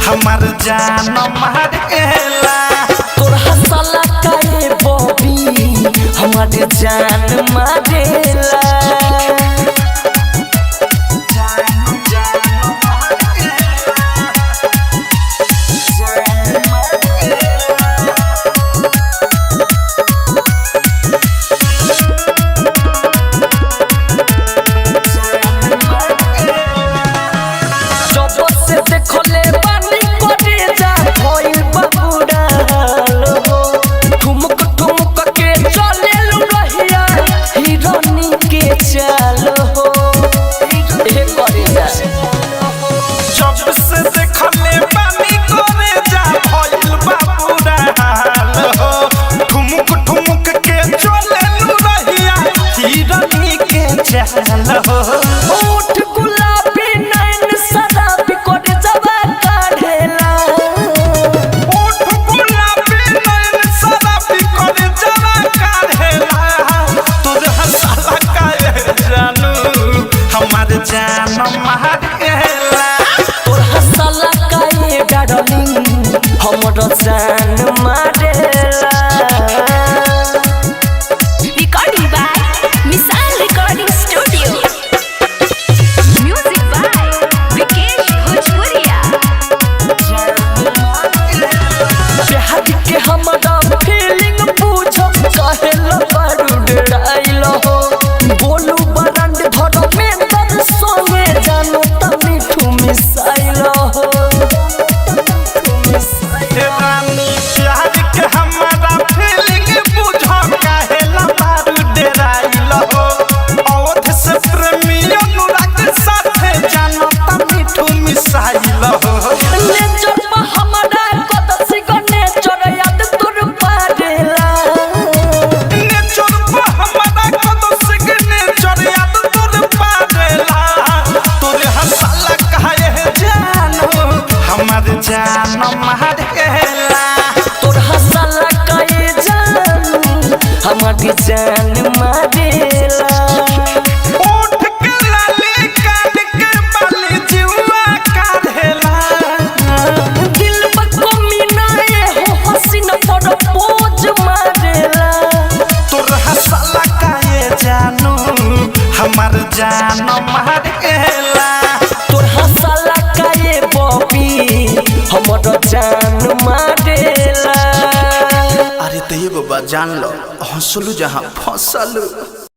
हमार जान मारेला तोर हंसला काहे बॉबी हमार जान मारेला ओठ गुलाबी नैन शराबी कोड जवा काढ़ेला ओठ गुलाबी नैन शराबी कोड जवा काढ़ेला तोर हंसला काहे जानू हमार जान मारेला तोर हंसला काहे डार्लिंग हमर जान मारेला Recording by Misal Recording Studio. Music by Vikesh Bhojpuria. प्यार के हमरा फीलिंग पूछो काहे लबारू डराइल हो बोलू बरंड धर में दर संगे जानो त मिठू मिसाइल हो रानी प्यार के हमरा फीलिंग बुझो काहे लबारू डराइल हो अवध से प्रेमी अनुराग साथे जानो त मिठू मिसाइल हो नेचर पर हमरा कत सिगने चोर याद तोर पारेला नेचर पर हमरा कत सिगने चोर याद तोर पारेला तोरे हंसला काहे जानू हमार जान मारेला तोर हंसला काहे जानू हमार जान मारेला ओठ के लाली कान के बाली जीवा काढ़ेला दिल पर कमी नाए हो हसीन पर पोज मारेला तोर हंसला काहे जानू हमार जान मारेला तोर हंसला काहे बॉबी हमर जान मारेला अरे तो ये बाबा जान लो हंसलू जहाँ फंसलू।